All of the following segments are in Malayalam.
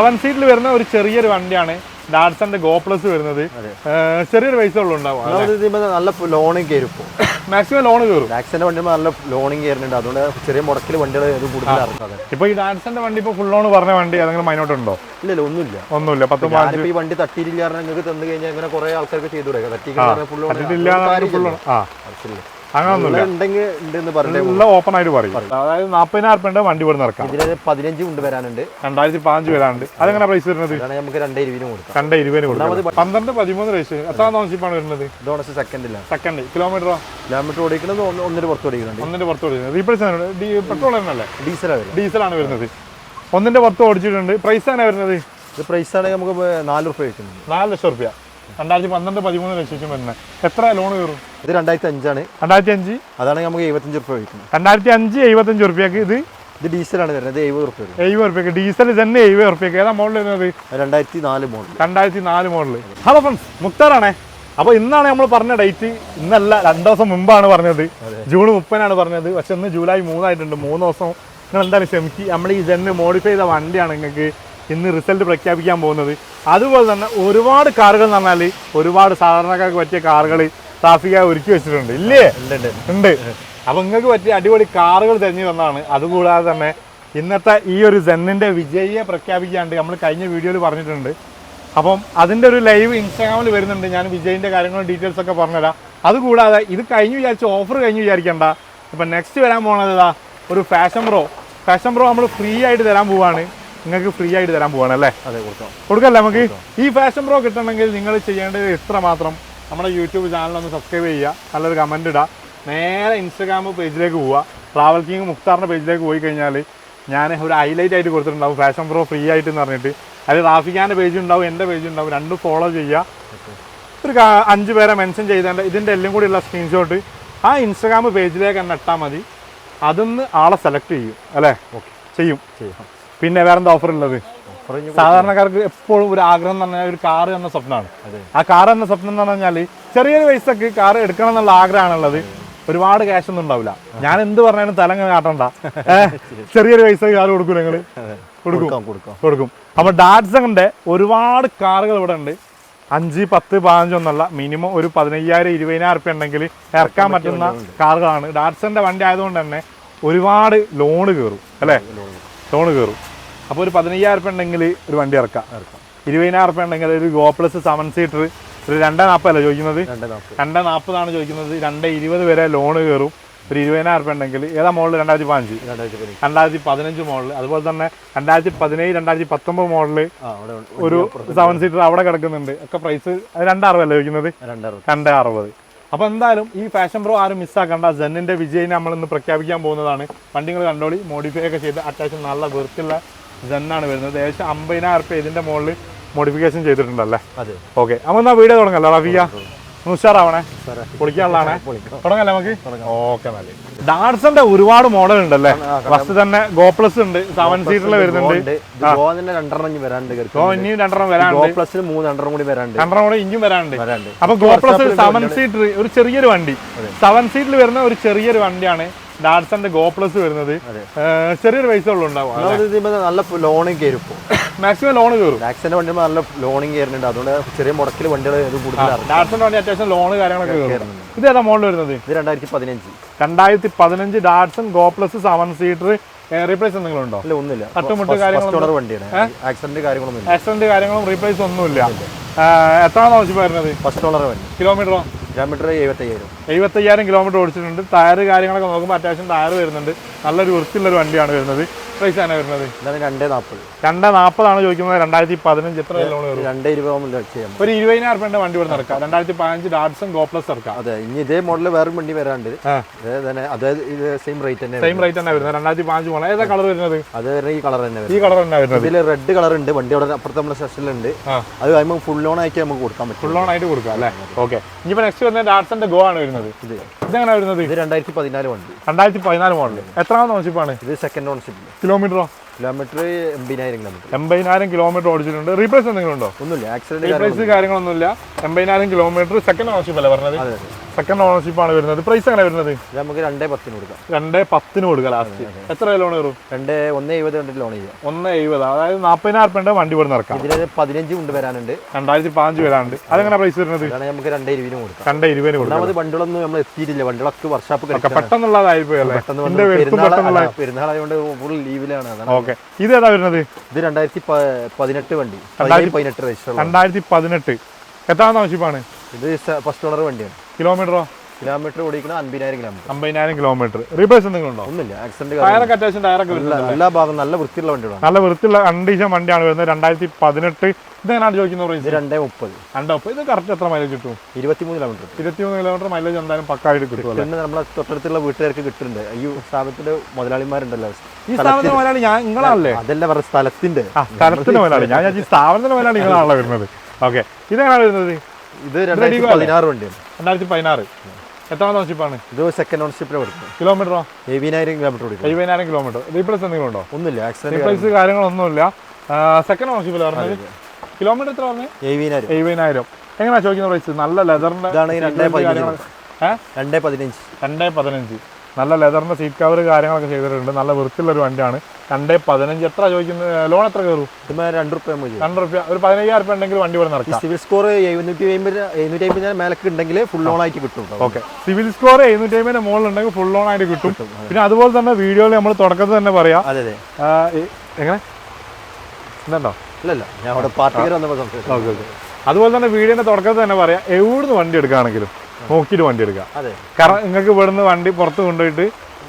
7 സീറ്റിൽ വരുന്ന ഒരു ചെറിയൊരു വണ്ടിയാണ് ഡാറ്റ്സന്റെ ഗോ പ്ലസ് വരുന്നത്. ചെറിയൊരു പൈസ ഉണ്ടാവും. നല്ല ലോണിങ് കയറും, മാക്സിമം ലോൺ കയറും. ഡാറ്റ്സന്റെ വണ്ടി നല്ല ലോണിങ് കയറുന്നുണ്ട്, അതുകൊണ്ട് ചെറിയ മുടക്കിൽ വണ്ടികൾ കൂടുതൽ. ഇപ്പൊ ഈ ഡാറ്റ്സന്റെ വണ്ടി ഇപ്പൊ ഫുൾ ലോൺ പറഞ്ഞ വണ്ടി അതെങ്ങനെ മൈനോട്ടുണ്ടോ? ഇല്ലല്ലോ, ഒന്നുമില്ല. 10 ഈ വണ്ടി തട്ടിയില്ല നിങ്ങൾക്ക് തന്നു കഴിഞ്ഞാൽ അങ്ങനെ കുറെ ആൾക്കാർക്ക് ചെയ്തു കൊടുക്കാം. ഓപ്പൺ ആയിട്ട് പറയും. അതായത് 40,000 വണ്ടി ഇവിടെ നടക്കാം. 15 കൊണ്ട് വരാനുണ്ട്, 2015 വരാനുണ്ട്. അതെങ്ങനെ പ്രൈസ് വരുന്നത്? നമുക്ക് 220 കൊടുക്കാം. 220 കൊടുക്കാം. 12-13 രജിസ്ട്രേഷൻ. എത്ര ടൗൺഷിപ്പാണ് വരുന്നത്? സെക്കൻഡ് കിലോമീറ്റർ ഓടിക്കുന്നത് 1 പുറത്ത് ഓടിക്കുന്നുണ്ട്. 1 പുറത്ത് ഓടിക്കുന്നത്. റീപ്ലേസ് പെട്രോൾ തന്നെയല്ലേ? ഡീസലാണ് വരുന്നത്. 1 പുറത്ത് ഓടിച്ചിട്ടുണ്ട്. പ്രൈസ് ആണ് വരുന്നത്? ഇത് പ്രൈസ് ആണെങ്കിൽ നമുക്ക് 4 രൂപ വെക്കുന്നത്. 4 ലക്ഷം രൂപ. 2012-13 രജിസ്ട്രേഷൻ വരുന്നത്. എത്ര ലോൺ കയറും? ഇത് 2005 ആണ്. 2005 അതാണെങ്കിൽ നമുക്ക് 75 രൂപ വയ്ക്കുന്നത്. 2005 75 രൂപയ്ക്ക്. ഇത് ഡീസലാണ് വരുന്നത്. 70 രൂപ. 70 രൂപയ്ക്ക് ഡീസൽ തന്നെ. 70 രൂപയ്ക്ക്. ഏതാ മോഡൽ വരുന്നത്? 2004 മോഡൽ. 2004 മോഡൽ. ഹലോ ഫ്രണ്ട്സ്, മുക്താറാണേ. അപ്പോൾ ഇന്നാണ് നമ്മൾ പറഞ്ഞ ഡേറ്റ്. ഇന്നല്ല, 2 ദിവസം മുമ്പാണ് പറഞ്ഞത്. ജൂൺ 30 പറഞ്ഞത്. പക്ഷെ ഇന്ന് ജൂലൈ 3 ആയിട്ടുണ്ട്. 3 ദിവസം നിങ്ങൾ എന്തായാലും ക്ഷമിക്കുക. നമ്മൾ ഈ ജെന്ന് മോഡിഫൈ ചെയ്ത വണ്ടിയാണ് നിങ്ങൾക്ക് ഇന്ന് റിസൾട്ട് പ്രഖ്യാപിക്കാൻ പോകുന്നത്. അതുപോലെ തന്നെ ഒരുപാട് കാറുകൾ എന്ന് പറഞ്ഞാൽ ഒരുപാട് സാധാരണക്കാർക്ക് പറ്റിയ കാറുകൾ ട്രാഫിക്കായി ഒരുക്കി വെച്ചിട്ടുണ്ട്. ഇല്ലേ? ഉണ്ട്. അപ്പം നിങ്ങൾക്ക് പറ്റിയ അടിപൊളി കാറുകൾ തിരഞ്ഞു തന്നതാണ്. അതുകൂടാതെ തന്നെ ഇന്നത്തെ ഈ ഒരു സെന്നിൻ്റെ വിജയിയെ പ്രഖ്യാപിക്കാണ്ട് നമ്മൾ കഴിഞ്ഞ വീഡിയോയിൽ പറഞ്ഞിട്ടുണ്ട്. അപ്പം അതിൻ്റെ ഒരു ലൈവ് ഇൻസ്റ്റാഗ്രാമിൽ വരുന്നുണ്ട്. ഞാൻ വിജയിൻ്റെ കാര്യങ്ങളും ഡീറ്റെയിൽസ് ഒക്കെ പറഞ്ഞുതരാം. അതുകൂടാതെ ഇത് കഴിഞ്ഞ് വിചാരിച്ച ഓഫർ കഴിഞ്ഞ് വിചാരിക്കേണ്ട. ഇപ്പം നെക്സ്റ്റ് വരാൻ പോകുന്നത് ഇതാ ഒരു ഫാഷൻ പ്രോ നമ്മൾ ഫ്രീ ആയിട്ട് തരാൻ പോവാണ്. നിങ്ങൾക്ക് ഫ്രീ ആയിട്ട് തരാൻ പോവാണ് അല്ലേ? അതെ, കൊടുക്കല്ലേ നമുക്ക്. ഈ ഫാഷൻ പ്രോ കിട്ടണമെങ്കിൽ നിങ്ങൾ ചെയ്യേണ്ടത് ഇത്ര മാത്രം. നമ്മുടെ യൂട്യൂബ് ചാനലൊന്ന് സബ്സ്ക്രൈബ് ചെയ്യുക, നല്ലൊരു കമൻറ്റ് ഇടുക, നേരെ ഇൻസ്റ്റാഗ്രാം പേജിലേക്ക് പോവുക. ട്രാവൽ കിങ് മുക്താറിൻ്റെ പേജിലേക്ക് പോയി കഴിഞ്ഞാൽ ഞാൻ ഒരു ഹൈലൈറ്റ് ആയിട്ട് കൊടുത്തിട്ടുണ്ടാവും ഫാഷൻ പ്രോ ഫ്രീ ആയിട്ട് എന്ന് പറഞ്ഞിട്ട്. അതിൽ റാഫിക്കാൻ്റെ പേജ് ഉണ്ടാവും, എൻ്റെ പേജ് ഉണ്ടാവും. രണ്ടും ഫോളോ ചെയ്യുക. ഒരു 5 പേരെ മെൻഷൻ ചെയ്തേണ്ട ഇതിൻ്റെ എല്ലാം കൂടിയുള്ള സ്ക്രീൻഷോട്ട് ആ ഇൻസ്റ്റാഗ്രാം പേജിലേക്ക് തന്നെ ഇട്ടാൽ മതി. അതൊന്ന് ആളെ സെലക്ട് ചെയ്യും അല്ലേ? ചെയ്യും. പിന്നെ വേറെന്താ ഓഫർ ഉള്ളത്? സാധാരണക്കാർക്ക് എപ്പോഴും ഒരു ആഗ്രഹം എന്ന് പറഞ്ഞാൽ ഒരു കാറ് എന്ന സ്വപ്നമാണ്. ആ കാറ് എന്ന സ്വപ്നം എന്ന് പറഞ്ഞാൽ ചെറിയൊരു പൈസക്ക് കാറ് എടുക്കണം എന്നുള്ള ആഗ്രഹമാണുള്ളത്. ഒരുപാട് ക്യാഷ് ഒന്നും ഉണ്ടാവില്ല. ഞാൻ എന്ത് പറഞ്ഞാലും തലങ്ങ കാട്ടണ്ട. ചെറിയൊരു പൈസ കാറ് കൊടുക്കും. നിങ്ങൾ കൊടുക്കും. അപ്പൊ ഡാറ്റ്സന്റെ ഒരുപാട് കാറുകൾ ഇവിടെ ഉണ്ട്. 5, 10, 15 ഒന്നല്ല, മിനിമം ഒരു 15,000 20,000 റുപ്യ ഉണ്ടെങ്കിൽ ഇറക്കാൻ പറ്റുന്ന കാറുകളാണ്. ഡാറ്റ്സന്റെ വണ്ടി ആയതുകൊണ്ട് തന്നെ ഒരുപാട് ലോണ് കയറും അല്ലേ? ലോണ് കയറും. അപ്പോൾ ഒരു 15,000 റുപ്യ ഉണ്ടെങ്കിൽ ഒരു വണ്ടി ഇറക്കാം. 20,000 റുപ്യ ഉണ്ടെങ്കിൽ ഒരു ഗോ പ്ലസ് 7 സീറ്റർ ഒരു 240 അല്ലേ ചോദിക്കുന്നത്? 240 ചോദിക്കുന്നത്. 220 വരെ ലോണ് കയറും. ഒരു 20,000 റുപ്യ ഉണ്ടെങ്കിൽ. ഏതാ മോഡൽ? 2015 മോഡൽ. അതുപോലെ തന്നെ 2017 2019 മോഡല് ഒരു 7 സീറ്റർ അവിടെ കിടക്കുന്നുണ്ട്. ഒക്കെ പ്രൈസ് 260 അല്ലേ ചോദിക്കുന്നത്? 260. അപ്പോൾ എന്തായാലും ഈ ഫാഷൻ പ്രോ ആരും മിസ്സാക്കണ്ട. സെന്നിൻ്റെ വിജയിനെ നമ്മളിന്ന് പ്രഖ്യാപിക്കാൻ പോകുന്നതാണ്. വണ്ടികൾ കണ്ടോളി. മോഡിഫൈ ഒക്കെ ചെയ്ത് അത്യാവശ്യം നല്ല വൃത്തിയുള്ള സെന്നാണ് വരുന്നത്. ഏകദേശം 50,000 റുപ്യ ഇതിൻ്റെ മുകളിൽ മോഡിഫിക്കേഷൻ ചെയ്തിട്ടുണ്ടല്ലേ? അതെ. ഓക്കെ, അപ്പോൾ എന്നാൽ വീഡിയോ തുടങ്ങല്ലോ റാഫിയ? ഉഷാറാവണേ, പൊളിക്കാനുള്ളതാണേ. തുടങ്ങല്ലേ നമുക്ക്? ഓക്കെ. നല്ല ഡാറ്റ്സന്റെ ഒരുപാട് മോഡൽ ഉണ്ടല്ലേ? ഫസ്റ്റ് തന്നെ ഗോ പ്ലസ് ഉണ്ട്, 7 സീറ്ററിൽ വരുന്നുണ്ട്. ഇനിയും 2 വരാനുണ്ട്. 2 കൂടി ഇനിയും വരാനുണ്ട്. അപ്പൊ ഗോ പ്ലസ് 7 സീറ്റർ ഒരു ചെറിയൊരു വണ്ടി. 7 സീറ്റിൽ വരുന്ന ഒരു ചെറിയൊരു വണ്ടിയാണ് ഡാറ്റ്സന്റെ ഗോ പ്ലസ് വരുന്നത്. ചെറിയൊരു പൈസ ഉണ്ടാവും. നല്ല ലോണിങ് കയറും, മാക്സിമം ലോൺ കയറും. ഡാറ്റ്സന്റെ വണ്ടി നല്ല ലോണിങ് കയറുന്നുണ്ട്, അതുകൊണ്ട് ചെറിയ മുടക്കിൽ വണ്ടികൾ കൂടുതലാണ്. ഡാറ്റ്സന്റെ വണ്ടി അത്യാവശ്യം ലോണ് കാര്യങ്ങളൊക്കെ കയറുന്നുണ്ട്. ഇത് ഏതാ മോഡൽ വരുന്നത്? ഇത് 2015 Datson go plus 7 seater. Replace എന്തെങ്കിലും ഉണ്ടോ? ഇല്ല, ഒന്നുമില്ല. തട്ടുമുട്ട് കാര്യങ്ങളും വണ്ടിയാണ്. ആക്സിഡന്റ് കാര്യങ്ങളും റീപ്ലേസ് ഒന്നുമില്ല. എത്രയാണ് ആവശ്യം വരുന്നത്? ഫസ്റ്റ് ഓണർ വണ്ടി. കിലോമീറ്ററോ? കിലോമീറ്റർ 75,000 കിലോമീറ്റർ ഓടിച്ചിട്ടുണ്ട്. ടയർ കാര്യങ്ങളൊക്കെ നോക്കുമ്പോൾ അത്യാവശ്യം ടയർ വരുന്നുണ്ട്. നല്ലൊരു വൃത്തിയുള്ളൊരു വണ്ടിയാണ് വരുന്നത്. പ്രൈസ് ആണ് വരുന്നത് 240 ചോദിക്കുന്നത്. 2015 എത്ര ലോൺ വരും? 220 ഒരു 20,000 റുപ്യന്റെ വണ്ടി ഇവിടെ നടക്കാം. 2015 ഡാറ്റ്സൺ ഗോ പ്ലസ് ഇറക്കാം. അതെ, ഇനി ഇതേ മോഡൽ വേറെ വണ്ടി വരാണ്ട്. സെയിം റേറ്റ് തന്നെ വരുന്നത്. 2015 മോഡൽ. ഏതാ കളർ വരുന്നത്? അത് ഈ കളർ തന്നെ വരുന്നത്. ഇതിൽ റെഡ് കളർ ഉണ്ട്. വണ്ടി അവിടെ അപ്പുറത്ത് നമ്മുടെ സെഷനിലുണ്ട്. അത് കഴിയുമ്പോൾ ഫുൾ ലോൺ ആയിട്ട് നമുക്ക് കൊടുക്കാൻ പറ്റും. ഫുൾ ലോൺ ആയിട്ട് കൊടുക്കാം അല്ലേ? ഓക്കെ. ഇനിയിപ്പോൾ നെക്സ്റ്റ് വരുന്നത് ഡാറ്റ്സന്റെ ഗോ ആണ് വരുന്നത്. ഇതെങ്ങനെ വരുന്നത്? ഇത് 2014 വണ്ടി. 2014 മോഡൽ. എത്രാമത് ഓൺഷിപ്പാണ്? ഇത് സെക്കൻഡ് ഓൺഷിപ്പ്. കിലോമീറ്ററോ? കിലോമീറ്റർ 80,000 കിലോമീറ്റർ ഓടിച്ചിട്ടുണ്ട്. റീപ്ലേസ് എന്തെങ്കിലും ഉണ്ടോ? ഒന്നുമില്ല. റീപ്ലേസ് കാര്യങ്ങളൊന്നുമില്ല. 80,000 കിലോമീറ്റർ. സെക്കൻഡ് ഓൺഷിപ്പ് അല്ലേ പറഞ്ഞത്? സെക്കൻഡ് ഓണർഷിപ്പ് ആണ് വരുന്നത്. പ്രൈസ് എങ്ങനെ വരുന്നത്? നമുക്ക് 2.10 കൊടുക്കാം. 2.10 കൊടുക്കാം ലാസ്റ്റ്. എത്ര ലോൺ കയറും? 1.70 ലോൺ ചെയ്യാം. 1.70, അതായത് 40,000 രൂപ വണ്ടി ഇവിടെ നടക്കാം. ഇതിന് 15 കൊണ്ട് വരാനുണ്ട്, 2015 വരാനുണ്ട്. അതെങ്ങനെ പ്രൈസ് വരുന്നത്? നമുക്ക് 2.20 കൊടുക്കാം. 2.20 കൊടുക്കാം. ഒന്നാമത് വണ്ടികളൊന്നും നമ്മൾ എത്തിയിട്ടില്ല, വണ്ടികളൊക്കെ വർഷാപ്പ് പെട്ടെന്നുള്ളതായി പോയല്ലേ. പെരുന്നാളായതുകൊണ്ട് ഫുൾ ലീവിലാണ്. ഓക്കെ, ഇത് ഏതാ വരുന്നത്? ഇത് 2018 വണ്ടി, 2018 രജിസ്റ്റർ. 2018 എത്രാം ഓണർഷിപ്പാണ്? ഇത് ഫസ്റ്റ് ഓണർ വണ്ടിയാണ്. കിലോമീറ്ററോ? കിലോമീറ്റർ ഓടിക്കുന്നത് 50,000 കിലോമീറ്റർ. 50,000 കിലോമീറ്റർ. റീപ്ലേസ് എന്തെങ്കിലും ഉണ്ടോ? ഒന്നുമില്ല. ആക്സിഡന്റ് ടയറൊക്കെ അത്യാവശ്യം ടയറൊക്കെ എല്ലാ ഭാഗം നല്ല വൃത്തിയുള്ള വണ്ടികളാണ്. നല്ല വൃത്തിയുള്ള കണ്ടീഷൻ വണ്ടിയാണ് വരുന്നത്. 2018. ഇതെങ്ങനെയാണ് ചോദിക്കുന്നത്? 2.30. 2.30. ഇത് കറക്റ്റ് എത്ര മൈലേജ് കിട്ടും? 23 കിലോമീറ്റർ. 23 കിലോമീറ്റർ മൈലേജ് എന്തായാലും പക്കായിട്ട് കിട്ടും. പിന്നെ നമ്മളെ തൊട്ടടുത്തുള്ള വീട്ടുകാർക്ക് കിട്ടുന്നുണ്ട്. ഈ സ്ഥാപനത്തിന്റെ മുതലാളിമാരുണ്ടല്ലോ. ഈ സ്ഥാപനത്തിന്റെ മുതലാളി നിങ്ങളാണല്ലേ? അതല്ല പറഞ്ഞ സ്ഥലത്തിന്റെ മുതലാളി. ഞാൻ ഈ സ്ഥാപനത്തിന്റെ മുതലാളി നിങ്ങളാണല്ലോ വരുന്നത്. ഓക്കെ, ഇതെങ്ങനെയാണ് വരുന്നത്? ഇത് 2016 വണ്ടിയാണ്. 2016. എത്രാം ഓണർഷിപ്പാണ്? ഇത് സെക്കൻഡ് ഓണർഷിപ്പിൽ കൊടുക്കും. കിലോമീറ്ററോ? 70,000 കിലോമീറ്റർ കൊടുക്കും. 70,000 കിലോമീറ്റർ. റീപ്ലേസ് എന്തെങ്കിലും ഉണ്ടോ? ഒന്നുമില്ല. ആക്സിഡന്റ് റീപ്ലേസ് കാര്യങ്ങളൊന്നുമില്ല. സെക്കൻഡ് ഓണർഷിപ്പിൽ പറഞ്ഞത് കിലോമീറ്റർ എത്ര പറഞ്ഞു? 70,000. എങ്ങനെയാ ചോദിക്കുന്ന പ്രൈസ്? നല്ല ലെതറിന്റെ 2.15. നല്ല ലെതറിന്റെ സീറ്റ് കവർ കാര്യങ്ങളൊക്കെ ചെയ്തിട്ടുണ്ട്. നല്ല വൃത്തിയുള്ള ഒരു വണ്ടിയാണ്. 2.15. എത്ര ചോദിക്കുന്നത്? ലോൺ എത്ര കയറും? 2 രൂപ. ഒരു 15,000 രൂപ ഉണ്ടെങ്കിൽ വണ്ടി ഇവിടെ നടക്കാം. സിവിൽ സ്കോർ 750 മേലക്ക് ഉണ്ടെങ്കിൽ ഫുൾ ലോൺ ആയിട്ട് കിട്ടും. ഓക്കെ, സിവിൽ സ്കോർ 750 മുകളിലുണ്ടെങ്കിൽ ഫുൾ ലോൺ ആയിട്ട് കിട്ടും. പിന്നെ അതുപോലെ തന്നെ വീഡിയോയിൽ നമ്മൾ തുടക്കത്തിൽ തന്നെ പറയാം. അതെ. എങ്ങനെ ഇതുണ്ടോ? ഇല്ലല്ല, ഞാൻ അവിടെ പാർട്ടിക്കാർ വന്നപ്പോൾ സംസാരിച്ചു. ഓക്കെ. അതുപോലെ തന്നെ വീഡിയോന്റെ തുടക്കത്തിൽ തന്നെ പറയാം, എവിടുന്ന് വണ്ടി എടുക്കുകയാണെങ്കിലും നോക്കിയിട്ട് വണ്ടി എടുക്കുക. അതെ, കാരണം നിങ്ങൾക്ക് ഇവിടുന്ന് വണ്ടി പുറത്ത് കൊണ്ടുപോയിട്ട്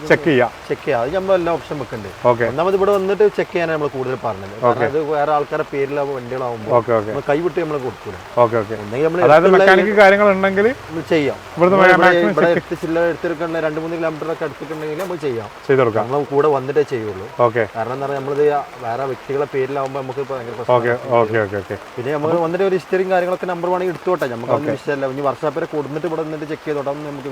ചെക്ക് ചെയ്യാം. അത് നമ്മൾ എല്ലാ ഓപ്ഷൻ വെക്കുന്നുണ്ട്. ഓക്കെ, ഒന്നാമത് ഇവിടെ വന്നിട്ട് ചെക്ക് ചെയ്യാനാണ് നമ്മൾ കൂടുതൽ പറഞ്ഞത്. അത് വേറെ ആൾക്കാരുടെ പേരിലാവുമ്പോൾ വണ്ടികളാവുമ്പോൾ കൈവിട്ട് നമ്മൾ കൊടുക്കൂല. അതായത് മെക്കാനിക് കാര്യങ്ങൾ ഉണ്ടെങ്കിൽ ചെയ്യാം. ഇവിടെ എടുത്തിരിക്കുന്ന 2-3 കിലോമീറ്റർ ഒക്കെ എടുത്തിട്ടുണ്ടെങ്കിൽ നമ്മൾ ചെയ്തു കൊടുക്കാം. നമ്മൾ കൂടെ വന്നിട്ടേ ചെയ്യുള്ളൂ. കാരണം എന്താ പറയുക, നമ്മളിത് വേറെ വ്യക്തികളെ പേരിലാവുമ്പോൾ നമുക്ക് ഭയങ്കര. പിന്നെ നമ്മൾ വന്നിട്ട് ഒരു ഹിസ്റ്ററിയും കാര്യങ്ങളൊക്കെ നമ്പർ വേണമെങ്കിൽ എടുത്തോട്ടെ, നമുക്ക് ഒന്നും വിഷയമല്ല. ഇനി വർഷാപ്പിനെ കൊടുത്തിട്ട് ഇവിടെ വന്നിട്ട് ചെക്ക് ചെയ്തോട്ടെ, നമുക്ക്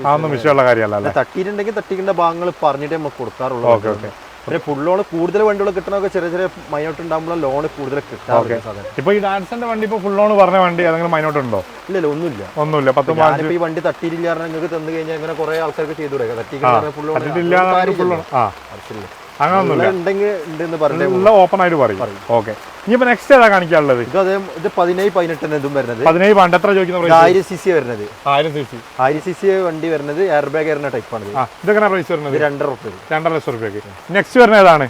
തട്ടിയിട്ടുണ്ടെങ്കിൽ തട്ടിക്കേണ്ട ഭാഗങ്ങൾ പറഞ്ഞിട്ടേ നമുക്ക് കൊടുക്കാറുള്ളൂ. പിന്നെ ഫുൾ ലോൺ കൂടുതൽ വണ്ടികൾ കിട്ടണമൊക്കെ ചെറിയ മൈനോട്ട് ഉണ്ടാകുമ്പോൾ ലോൺ കൂടുതൽ കിട്ടാറുണ്ട്. ഇപ്പൊ ഈ ഡാൻസിന്റെ വണ്ടി ഇപ്പൊ ഫുൾ ലോൺ പറഞ്ഞ വണ്ടി ഏതെങ്കിലും മൈനോട്ട് ഉണ്ടോ? ഇല്ലല്ലോ, ഒന്നുമില്ല. ഞാനിപ്പോ ഈ വണ്ടി തട്ടിയില്ല നിങ്ങൾക്ക് തന്നു കഴിഞ്ഞാൽ ഇങ്ങനെ കുറെ ആൾക്കാർക്ക് ചെയ്തു അങ്ങനെ ഓപ്പൺ ആയിട്ട് പറയും. ഓക്കെ, ഇനിയിപ്പോ നെക്സ്റ്റ് ഏതാ കാണിക്കാനുള്ളത്? ഇത് 17-18 ഇതും വരുന്നത്. 17 എത്ര ചോദിക്കുന്നത്? 1000 cc വരുന്നത്. 1000 cc വണ്ടി വരുന്നത് എയർ ബാഗ് വരുന്ന ടൈപ്പാണ്. ഇതൊക്കെ പ്രൈസ് വരുന്നത്? 2.5 ലക്ഷം രൂപയ്ക്ക്. നെക്സ്റ്റ് വരുന്നത് ഏതാണ്?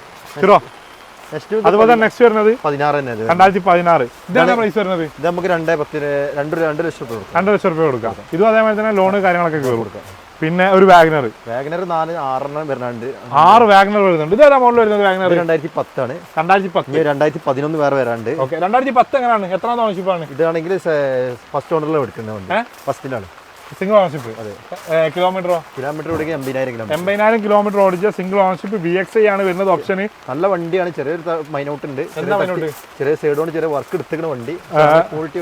അതുപോലെ നെക്സ്റ്റ് വരുന്നത് 2016. ഇതാണ് പ്രൈസ് വരുന്നത്. ഇത് നമുക്ക് 2 ലക്ഷം രൂപ 2 ലക്ഷം രൂപ കൊടുക്കാം. ഇതും അതേപോലെ തന്നെ ലോണ് കാര്യങ്ങളൊക്കെ കൊടുക്കാം. പിന്നെ ഒരു വാഗനർ 4-6 വരുന്നുണ്ട്. 6 വാഗനർ വരുന്നുണ്ട്. ഇത് ഏതാ മോഡൽ വരുന്നത്? വാഗനർ 2010 ആണ്. 2011 വേറെ വരാണ്ട്. 2010 എങ്ങനെയാണ്? എത്ര ഓണർഷിപ്പാണ്? ഇതാണെങ്കിൽ ഫസ്റ്റ് ഓണറിൽ എടുക്കുന്ന വണ്ടി. ഫസ്റ്റിലാണ്. Single ownership. കിലോമീറ്റർ ഓടിക്കുക 80,000 കിലോമീറ്റർ ഓടിച്ച സിംഗിൾ ഓണർഷിപ്പ് VXI ആണ് വരുന്നത് ഓപ്ഷന്. നല്ല വണ്ടിയാണ്. ചെറിയൊരു മൈനോട്ട് ഉണ്ട്, ചെറിയ സൈഡോണ്ട് ചെറിയ വർക്ക് എടുത്തിരിക്കുന്ന വണ്ടി. ക്വാളിറ്റി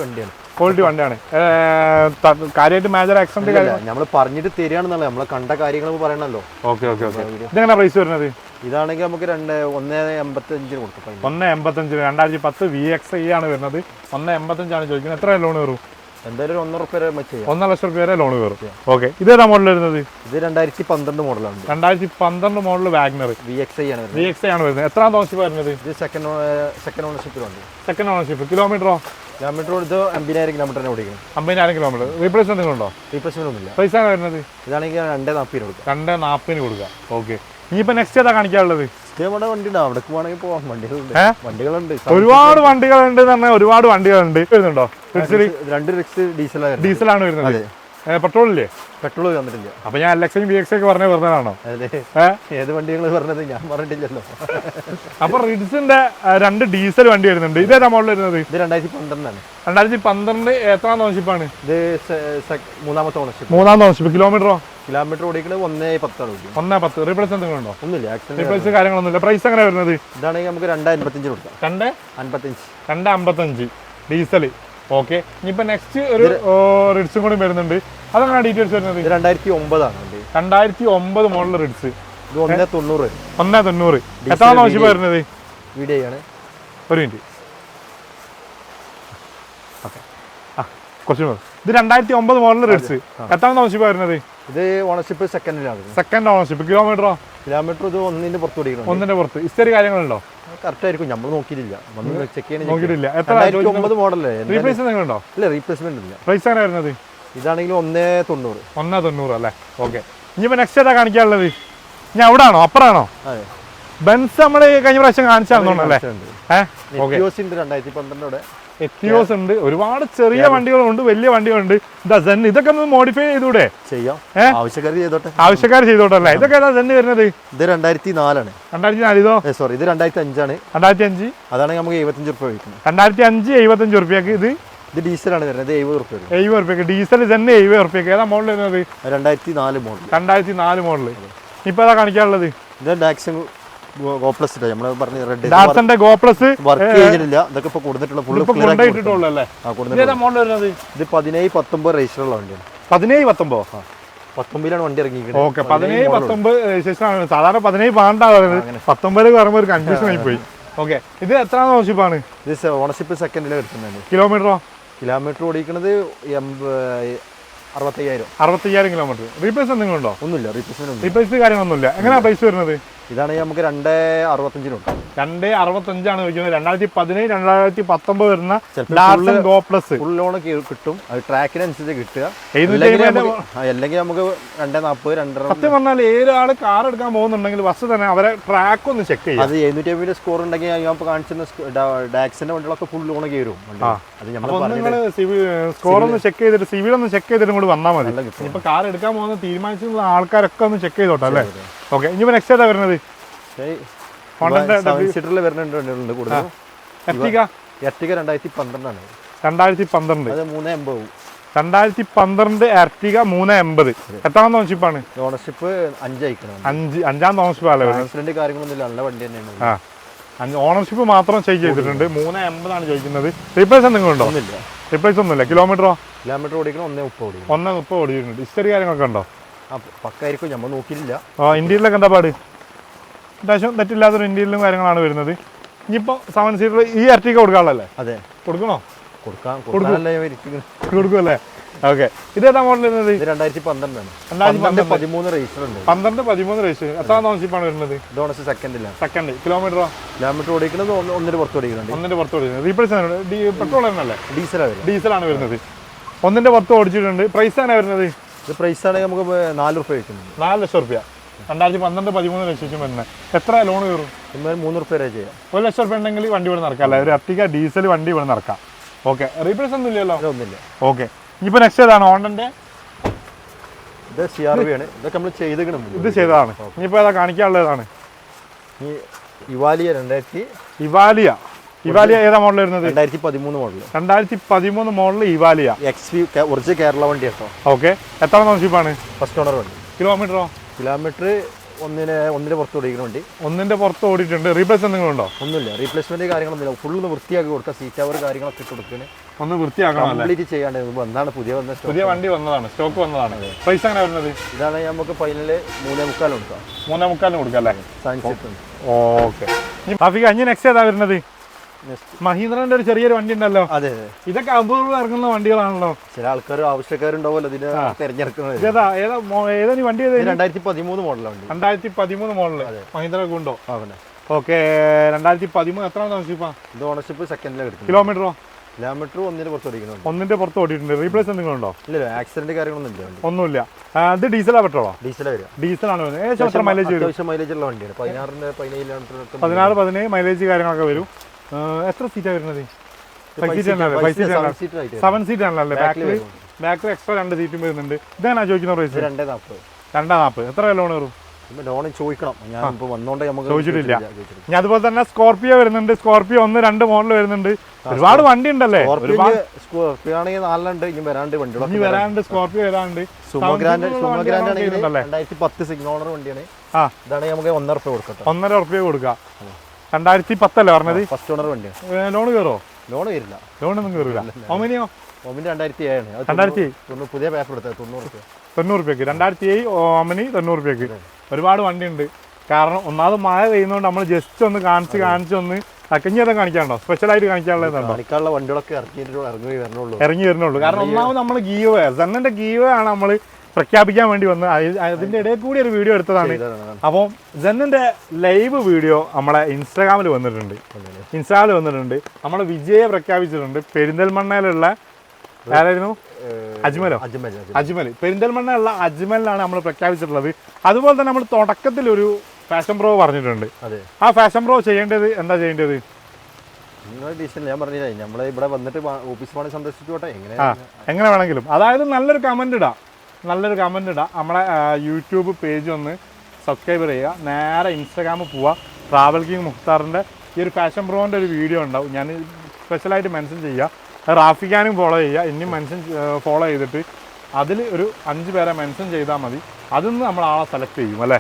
വണ്ടിയാണ്. കാര്യമായിട്ട് മേജർ ആക്സിഡന്റ് നമ്മൾ പറഞ്ഞിട്ട് തരികയാണെന്നല്ല, നമ്മളെ കണ്ട കാര്യങ്ങൾ പറയണല്ലോ. ഇതെങ്ങനെ പ്രൈസ് വരുന്നത്? ഇതാണെങ്കിൽ നമുക്ക് 1.85 കൊടുക്കും. 1.85. 2010 VXI ആണ് വരുന്നത്. 1.85 ആണ് ചോദിക്കുന്നത്. എത്ര ലോൺ കയറും? എന്തായാലും 1.5 ലക്ഷം രൂപ വരെ ലോൺ കയറും. ഓക്കെ, ഇതേതാ മോഡൽ വരുന്നത്? ഇത് 2012 മോഡലാണ്. 2012 മോഡൽ വാഗ്നർ VXI ആണ് വരുന്നത്. എത്രാം ഓണർഷിപ്പ് വരുന്നത്? ഇത് സെക്കൻഡ് ഓണർഷിപ്പിലുണ്ട്. Second ownership. കിലോമീറ്റർ 50,000 കിലോമീറ്ററിനെ ഓടിക്കണം. 50,000 കിലോമീറ്റർ. റീപ്ലേസ് എന്തെങ്കിലും ഉണ്ടോ? റീപ്ലേസ്മെന്റ് ഒന്നുമില്ല. പൈസ വരുന്നത്? ഇതാണെങ്കിൽ 2.40 കൊടുക്കാം. 2.40 കൊടുക്കാം. ഓക്കെ, ഇനിയിപ്പോ നെക്സ്റ്റ് ഏതാ കാണിക്കാനുള്ളത്? വണ്ടി ഉണ്ട്, അവിടെ പോകണമെങ്കിൽ പോവാം. വണ്ടികളുണ്ട്, ഒരുപാട് വണ്ടികളുണ്ട്. ഒരുപാട് വണ്ടികളുണ്ട്. വരുന്നുണ്ടോ? 2 ഡീസലാണ് വരുന്നത്. പെട്രോൾ ഇല്ലേ? പെട്രോൾ വന്നിട്ടില്ല. അപ്പൊ ഞാൻ LXI VXI ഒക്കെ പറഞ്ഞ വെറുതെയാണോ? ഏത് വണ്ടികൾ പറഞ്ഞത്? ഞാൻ പറഞ്ഞിട്ടില്ലല്ലോ. അപ്പൊ റിഡ്സിന്റെ 2 ഡീസൽ വണ്ടി വരുന്നുണ്ട്. ഇതേതാ മോഡൽ വരുന്നത്? ഇത് 2012 ആണ്. 2012 എത്രാം ഓണർഷിപ്പാണ്? ഇത് 3ാമത്തെ ഓണർഷിപ്പ്. 3ാമത്തെ ഓണർഷിപ്പ്. കിലോമീറ്റർ ഓടിക്കുന്നത് 1.10 ആണ്. 1.10. റീപ്ലേസ് എന്തെങ്കിലും ഉണ്ടോ? ഒന്നുമില്ല. റീപ്ലേസ് കാര്യങ്ങളൊന്നുമില്ല. പ്രൈസ് എങ്ങനെ വരുന്നത്? ഇതാണെങ്കിൽ നമുക്ക് 2.55 കൊടുക്കാം. 2.55 ഡീസൽ. ഓക്കെ, ഇനിയിപ്പോ നെക്സ്റ്റ് ഒരു റിഡ്സും കൂടി വരുന്നുണ്ട്. അതെങ്ങനെ ഡീറ്റെയിൽസ് വരുന്നത്? 2009 ആണ്. 2009 മോഡൽ റിഡ്സ്. 1.90. എത്രാം ഓണർഷിപ്പ് വരുന്നത്? വീഡിയോ ആണ്. ഒരു മിനിറ്റ്. ഓക്കെ, കുറച്ച് ഇത് 2009 മോഡൽ റെഡ്സ്. എത്രാമത്തെ ഓണർഷിപ്പ് വരുന്നത്? ഇത് ഓണർഷിപ്പ് സെക്കൻഡിലാണ്. Second ownership. കിലോമീറ്ററോ? കിലോമീറ്റർ ഇത് ഒന്നിന്റെ പുറത്ത് ഓടിക്കണം. ഒന്നിന്റെ പുറത്ത്. ഹിസ്റ്ററി കാര്യങ്ങളുണ്ടോ? കറക്റ്റ് ആയിരിക്കും, നമ്മൾ നോക്കിയിട്ടില്ല, ചെക്ക് ചെയ്യാൻ നോക്കിയിട്ടില്ല. എത്ര 2009 മോഡലേ. റീപ്ലേസ്മെന്റ് ഉണ്ടോ? ഇല്ല, റീപ്ലേസ്മെന്റ് ഇല്ല. പ്രൈസ് എങ്ങനെ വരുന്നത്? ഇതാണെങ്കിൽ 190. 190 അല്ലേ? ഓക്കെ. ഇനിയിപ്പോ നെക്സ്റ്റ് ഏതാ കാണിക്കാനുള്ളത്? ഞാൻ അവിടെ ആണോ അപ്പറാണോ? ബെൻസ് നമ്മള് കഴിഞ്ഞ പ്രാവശ്യം കാണിച്ചാന്നോണ്ടല്ലേ? എത്തിയോസ് ഉണ്ട്, ഒരുപാട് ചെറിയ വണ്ടികളുണ്ട്, വലിയ വണ്ടികളുണ്ട്. ഇതൊക്കെ ഒന്ന് മോഡിഫൈ ചെയ്തൂടെ? ചെയ്യാം, ആവശ്യക്കാർ ചെയ്തോട്ടല്ലേ? ഇതൊക്കെ ഏതാ സെന്റ് വരുന്നത്? ഇത് 2004 ആണ്. 2004 ഇതോ? സോറി, ഇത് 2005 ആണ്. 2005 അതാണെങ്കിൽ നമുക്ക് 75 രൂപ വയ്ക്കുന്നത്. 2005 75 റുപ്യക്ക്. ഇത് ഡീസലാണ് വരുന്നത്. 70 രൂപ. 70 റുപ്യക്ക് ഡീസൽ തന്നെ. 70 റുപ്യക്ക്. ഏതാ മോഡൽ വരുന്നത്? 2004 മോഡൽ. 2004 മോഡൽ. ഇപ്പൊ ഏതാ കാണിക്കാനുള്ളത്? ഇത് ഡാക്സൺ ഗോ പ്ലസ് ഇല്ല, നമ്മൾ പറഞ്ഞ റെഡ് ഡാക്സന്റെ ഗോ പ്ലസ് വർക്ക് ചെയ്തിട്ടില്ല. ഇതൊക്കെ ഇപ്പൊ കൊടുത്തിട്ടുള്ള ഫുൾ ക്ലിയർ ആയിട്ടുള്ളൂ അല്ലേ? ഏതാ മോഡൽ വരുന്നത്? ഇത് 17-19 രജിസ്റ്ററുള്ള വണ്ടിയാണ്. 17-19 19 വണ്ടി ഇറങ്ങിയിരിക്കുന്നത്. ഓക്കെ, 17-19 രജിസ്റ്ററാണ്. സാധാരണ 17 പാണ്ടാവുന്നത്, 19 പറയുമ്പോൾ ഒരു കൺഫ്യൂഷൻ ആയി പോയി. ഓക്കെ, ഇത് എത്ര ഓണർഷിപ്പാണ്? ഇത് ഓണർഷിപ്പ് സെക്കൻഡിൽ എടുക്കുന്നുണ്ട്. കിലോമീറ്ററോ? കിലോമീറ്റർ ഓടിക്കുന്നത് 65,000 കിലോമീറ്റർ. റീപ്ലേസ് എന്തെങ്കിലും ഉണ്ടോ? ഒന്നുമില്ല, റീപ്ലേസ് കാര്യങ്ങളൊന്നുമില്ല. എങ്ങനെയാ പ്രൈസ് വരുന്നത്? ഇതാണെങ്കിൽ നമുക്ക് 265 265 ചോദിക്കുന്നത്. 2017 2019 വരുന്ന ഡാർസൺ ഗോ പ്ലസ് ഫുൾ ലോൺ കിട്ടും. അത് ട്രാക്കിനനുസരിച്ച് കിട്ടുക. അല്ലെങ്കിൽ നമുക്ക് 240 സത്യം പറഞ്ഞാൽ ഏതൊരാൾ കാർ എടുക്കാൻ പോകുന്നുണ്ടെങ്കിൽ ഫസ്റ്റ് തന്നെ അവരെ ട്രാക്ക് ഒന്ന് ചെക്ക് ചെയ്യാം. അത് 750 സ്കോർ ഉണ്ടെങ്കിൽ ഞാൻ കാണിച്ചിരുന്ന ഡാക്സിന്റെ വണ്ടികളൊക്കെ ഫുൾ ലോൺ കയറും. സ്കോർ ഒന്ന് ചെക്ക് ചെയ്തിട്ട് സിവിൽ ഒന്ന് ചെക്ക് ചെയ്തിട്ട് കൂടി വന്നാൽ മതി. ഇപ്പൊ കാർ എടുക്കാൻ പോകുന്ന തീരുമാനിച്ചിട്ടുള്ള ആൾക്കാരൊക്കെ ഒന്ന് ചെക്ക് ചെയ്തോട്ടെ അല്ലേ? ഓക്കെ, ഇനിയിപ്പോ നെക്സ്റ്റ് ഏതാ വരുന്നത്? എർട്ടിഗ 2012 ആണ്. 2012 അത് 380. 2012 എർട്ടിഗ 380. എത്രാമത്തെ ഓണർഷിപ്പാണ്? ഓണർഷിപ്പ് 5 ആയിക്കണം. 5ാമത്തെ ഓണർഷിപ്പ് അല്ലേ? ആക്സിഡന്റ് കാര്യങ്ങളൊന്നും നല്ല വണ്ടി തന്നെയാണ്. ഓണർഷിപ്പ് മാത്രം ചേഞ്ച് ചെയ്തിട്ടുണ്ട്. 380 ആണ് ചോദിക്കുന്നത്. റീപ്ലേസ് എന്തെങ്കിലും ഉണ്ടോ? റീപ്ലേസ് ഒന്നുമില്ല. കിലോമീറ്ററോ? കിലോമീറ്റർ ഓടിക്കണം 130 130 ഓടിയിട്ടുണ്ട്. ഹിസ്റ്ററി കാര്യങ്ങളൊക്കെ ഉണ്ടോ? പക്കായിരിക്കും, നമ്മൾ നോക്കിയില്ല. ഇന്ത്യയിലൊക്കെ എന്താ പാട്? അത്യാവശ്യം തെറ്റില്ലാത്തൊരു ഇന്ത്യയിലും കാര്യങ്ങളാണ് വരുന്നത്. ഇനിയിപ്പോ 7 സീറ്റർ ഈ എർട്ടിഗ കൊടുക്കാനുള്ളല്ലേ? അതെ, കൊടുക്കണോ? കൊടുക്കുമല്ലേ? ഓക്കെ, ഇത് ഏതാ മോഡൽ വരുന്നത്? 2012 ആണ്. 13 രജിസ്റ്റർ ഉണ്ട്. 13 രജിസ്റ്റർ. എത്ര ഓണർഷിപ്പാണ് വരുന്നത്? സെക്കൻഡ്. കിലോമീറ്ററോ? കിലോമീറ്റർ ഓടിക്കുന്നത് 1 പുറത്ത് ഓടിക്കുന്നുണ്ട്. 1 പുറത്ത് ഓടിക്കുന്നത്. റീപ്ലേസ് പെട്രോൾ തന്നെയല്ലേ? ഡീസലാണ് വരുന്നത്. 1 പുറത്ത് ഓടിച്ചിട്ടുണ്ട്. പ്രൈസ് ആണ് വരുന്നത്? ഇത് പ്രൈസ് ആണെങ്കിൽ നമുക്ക് 4 രൂപ വെക്കുന്നത്. 4 ലക്ഷം റുപ്യ. 2012-13 രജിസ്ട്രേഷൻ വരുന്നത്. എത്ര ലോൺ കയറും? 3 രൂപ വരെ ചെയ്യാം. 1 ലക്ഷം റുപ്യ ഉണ്ടെങ്കിൽ വണ്ടി ഇവിടെ നടക്കാം അല്ലേ? ഒരു എർട്ടിഗ ഡീസൽ വണ്ടി ഇവിടെ നടക്കാം. ഓക്കെ, റീപ്ലേസ് ഒന്നും ഇല്ലല്ലോ? ഒന്നുമില്ല. ഓക്കെ, ഇനിയിപ്പോൾ നെക്സ്റ്റ് ഏതാണ്? ഹോണ്ടന്റെ ഇത് CRV ആണ്. ഇതൊക്കെ നമ്മൾ ചെയ്തേക്കണം. ഇത് ചെയ്തതാണ്. ഇനിയിപ്പോൾ ഏതാ കാണിക്കാനുള്ളതാണ്? ഇവാലിയ ഏതാ മോഡൽ വരുന്നത്? 2013 model. 2013 model Evalia XV original Kerala വണ്ടി കേട്ടോ. ഓക്കെ, എത്ര ഓണർഷിപ്പാണ്? ഫസ്റ്റ് ഓണർ വണ്ടി. കിലോമീറ്ററോ? കിലോമീറ്റർ 1 പുറത്ത് ഓടിക്കുന്ന വണ്ടി. 1 പുറത്ത് ഓടിയിട്ടുണ്ട്. റീപ്ലേസ് എന്തെങ്കിലും ഉണ്ടോ? ഒന്നുമില്ല, റീപ്ലേസ്മെന്റ് കാര്യങ്ങളൊന്നുമില്ല. ഫുള്ള് വൃത്തിയാക്കി കൊടുക്കുക. സീറ്റ് അവർ കാര്യങ്ങളൊക്കെ ഇട്ട് കൊടുക്കുന്നത് ഒന്ന് വൃത്തിയാക്കണം. കംപ്ലീറ്റ് ചെയ്യാണ്ട് എന്താണ് പുതിയ വണ്ടി വന്നതാണ്, സ്റ്റോക്ക് വന്നതാണ്. പ്രൈസ് അങ്ങനെ വരുന്നത്? ഇതാണ് നമുക്ക് ഫൈനല് 3.25 കൊടുക്കാം. 3.25 കൊടുക്കാം അല്ലേ? ഓക്കെ, ഇനി നെക്സ്റ്റ് ഏതാ വരുന്നത്? മഹീന്ദ്രന്റെ ഒരു ചെറിയൊരു വണ്ടി ഉണ്ടല്ലോ. അതെ, ഇതൊക്കെ അപൂർവം ഇറങ്ങുന്ന വണ്ടികളാണല്ലോ. ചില ആൾക്കാർ ആവശ്യക്കാരുണ്ടാവുമല്ലോ ഇതിന് തെരഞ്ഞെടുക്കുന്നത്. ഏതാ വണ്ടി? 2013 മോഡലാണ്. 2013 മോഡല് മഹീന്ദ്ര ഗുണ്ടോ? ഓക്കെ, 2013. എത്ര ഓണർഷിപ്പാ? ഇത് ഓണർഷിപ്പ് സെക്കൻഡിൽ എടുക്കും. കിലോമീറ്ററോ? കിലോമീറ്റർ 1 പുറത്ത് ഓടിക്കുന്നുണ്ട്. 1 പുറത്ത് ഓടിയിട്ടുണ്ട്. റീപ്ലേസ് എന്തെങ്കിലും ഉണ്ടോ? ഇല്ല, ആക്സിഡന്റ് കാര്യങ്ങളൊന്നും ഇല്ല. ഒന്നുമില്ല. ഇത് ഡീസലാ പെട്രോളോ? ഡീസലാണ് വരുന്നത്. ഏകദേശം മൈലേജ് ഉള്ള വണ്ടിയാണ്. 16-17 16-17 മൈലേജ് കാര്യങ്ങളൊക്കെ വരും. എത്ര സീറ്റാണ് വരുന്നത്? 7 സീറ്റ് ആണല്ലേ? ബാക്കിൽ എക്സ്ട്രാ 2 സീറ്റും വരുന്നുണ്ട്. ഇതാണ് ചോദിക്കുന്ന പ്രൈസ്? 240. എത്ര ലോൺ കയറും? ലോൺ ചോദിക്കണം. ഞാൻ വന്നോണ്ട് നമുക്ക് ചോദിച്ചിട്ടില്ല. ഇനി അതുപോലെ തന്നെ സ്കോർപിയോ വരുന്നുണ്ട്. സ്കോർപിയോ 1-2 മോഡൽ വരുന്നുണ്ട്. ഒരുപാട് വണ്ടി ഉണ്ടല്ലേ? സ്കോർപിയോ ആണെങ്കിൽ 4 ഇനി വരാണ്ട് വണ്ടികൾ വരാണ്ട്. സ്കോർപിയോ വരാണ്ട്. 2010 സിഗ്നൽ ഓണർ വണ്ടിയാണ്. ഇതാണെങ്കിൽ നമുക്ക് 1.5 രൂപ കൊടുക്കാം. 1.5 രൂപ കൊടുക്കാം. 2010 അല്ലേ പറഞ്ഞത്? ഫസ്റ്റ് ഓണർ വണ്ടിയാണ്. ലോൺ കയറോ? ലോൺ വരില്ല. ലോണൊന്നും കയറില്ല. ഒമിനിയോ? 2007 ആണ്. 2007 പുതിയ പേപ്പർ എടുത്തത് 90 രൂപ. 90 രൂപയ്ക്ക്. 2007 ഒമിനി 90 രൂപയ്ക്ക്. ഒരുപാട് വണ്ടി ഉണ്ട്. കാരണം ഒന്നാമത് മഴ പെയ്യുന്നതുകൊണ്ട് നമ്മൾ ജസ്റ്റ് ഒന്ന് കാണിച്ചൊന്ന് അക്കഞ്ഞതൊക്കെ കാണിക്കാനുണ്ടോ സ്പെഷ്യലായിട്ട് കാണിക്കാനുള്ളതുണ്ടോ വണ്ടികളൊക്കെ ഇറങ്ങി വരുന്നുള്ളൂ കാരണം ഒന്നാമത് നമ്മൾ ഗീവേ സെന്നന്റെ ഗീവേ ആണ് നമ്മൾ പ്രഖ്യാപിക്കാൻ വേണ്ടി വന്നത് അതിന്റെ ഇടയിൽ കൂടി ഒരു വീഡിയോ എടുത്തതാണ് അപ്പോൾ സെന്നിന്റെ ലൈവ് വീഡിയോ നമ്മളെ ഇൻസ്റ്റാഗ്രാമിൽ വന്നിട്ടുണ്ട് നമ്മൾ വിജയെ പ്രഖ്യാപിച്ചിട്ടുണ്ട് പെരിന്തൽമണ്ണയിലുള്ള ആരായിരുന്നു അജ്മൽ പെരിന്തൽമണ്ണയുള്ള അജ്മലിനാണ് നമ്മൾ പ്രഖ്യാപിച്ചിട്ടുള്ളത് അതുപോലെ തന്നെ നമ്മൾ തുടക്കത്തിൽ ഒരു ഫാഷൻ പ്രോ പറഞ്ഞിട്ടുണ്ട് ആ ഫാഷൻ പ്രോ ചെയ്യേണ്ടത് എന്താ ചെയ്യേണ്ടത് ഞാൻ പറഞ്ഞില്ല നമ്മളെ ഇവിടെ വന്നിട്ട് ഓഫീസ് പണി സന്ദർശിച്ചോട്ടെ എങ്ങനെ വേണമെങ്കിലും അതായത് നല്ലൊരു കമന്റ് ഇടാം നമ്മളെ യൂട്യൂബ് പേജ് ഒന്ന് സബ്സ്ക്രൈബ് ചെയ്യുക നേരെ ഇൻസ്റ്റാഗ്രാമിൽ പോവുക ട്രാവൽ കിങ് മുഖ്താറിൻ്റെ ഈ ഒരു ഫാഷൻ പ്രോൻ്റെ ഒരു വീഡിയോ ഉണ്ടാവും ഞാൻ സ്പെഷ്യലായിട്ട് മെൻഷൻ ചെയ്യുക റാഫിക്കാനും ഫോളോ ചെയ്യുക ഇനിയും മെൻഷൻ ഫോളോ ചെയ്തിട്ട് അതിൽ ഒരു 5 പേരെ മെൻഷൻ ചെയ്താൽ മതി അതിന്ന് നമ്മൾ ആളെ സെലക്ട് ചെയ്യും അല്ലേ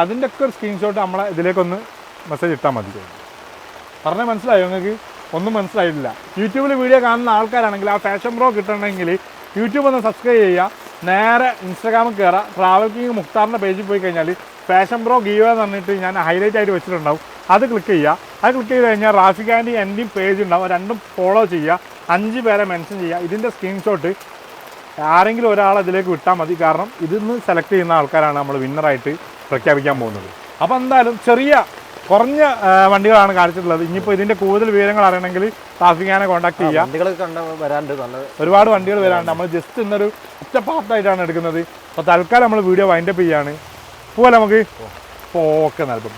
അതിൻ്റെ ഒക്കെ ഒരു സ്ക്രീൻഷോട്ട് നമ്മളെ ഇതിലേക്കൊന്ന് മെസ്സേജ് ഇട്ടാൽ മതി പറഞ്ഞാൽ മനസ്സിലായോ നിങ്ങൾക്ക് ഒന്നും മനസ്സിലായിട്ടില്ല യൂട്യൂബിൽ വീഡിയോ കാണുന്ന ആൾക്കാരാണെങ്കിൽ ആ ഫാഷൻ പ്രോ കിട്ടണമെങ്കിൽ യൂട്യൂബ് ഒന്ന് സബ്സ്ക്രൈബ് ചെയ്യുക നേരെ ഇൻസ്റ്റാഗ്രാമിൽ കയറുക ട്രാവൽ കിങ് മുഖ്താറിൻ്റെ പേജിൽ പോയി കഴിഞ്ഞാൽ ഫാഷൻ പ്രോ ഗീവേ എന്ന് പറഞ്ഞിട്ട് ഞാൻ ഹൈലൈറ്റ് ആയിട്ട് വെച്ചിട്ടുണ്ടാവും അത് ക്ലിക്ക് ചെയ്ത് കഴിഞ്ഞാൽ റാഫിക്കാൻ്റെ എൻ്റെയും പേജ് ഉണ്ടാവും രണ്ടും ഫോളോ ചെയ്യുക 5 പേരെ മെൻഷൻ ചെയ്യുക ഇതിൻ്റെ സ്ക്രീൻഷോട്ട് ആരെങ്കിലും ഒരാൾ അതിലേക്ക് വിട്ടാൽ മതി കാരണം ഇതിന്ന് സെലക്ട് ചെയ്യുന്ന ആൾക്കാരാണ് നമ്മൾ വിന്നറായിട്ട് പ്രഖ്യാപിക്കാൻ പോകുന്നത് അപ്പോൾ എന്തായാലും കുറഞ്ഞ വണ്ടികളാണ് കാണിച്ചിട്ടുള്ളത് ഇനിയിപ്പോൾ ഇതിൻ്റെ കൂടുതൽ വിവരങ്ങൾ അറിയണമെങ്കിൽ റാഫിക്കാനെ കോൺടാക്ട് ചെയ്യുക ഒരുപാട് വണ്ടികൾ വരാണ്ട് നമ്മൾ ജസ്റ്റ് ഇന്നൊരു ഒറ്റ പാർട്ടായിട്ടാണ് എടുക്കുന്നത് അപ്പോൾ തൽക്കാലം നമ്മൾ വീഡിയോ വൈൻഡപ്പ് ചെയ്യാണ് പോലെ നമുക്ക് ഓക്കെ നൽകും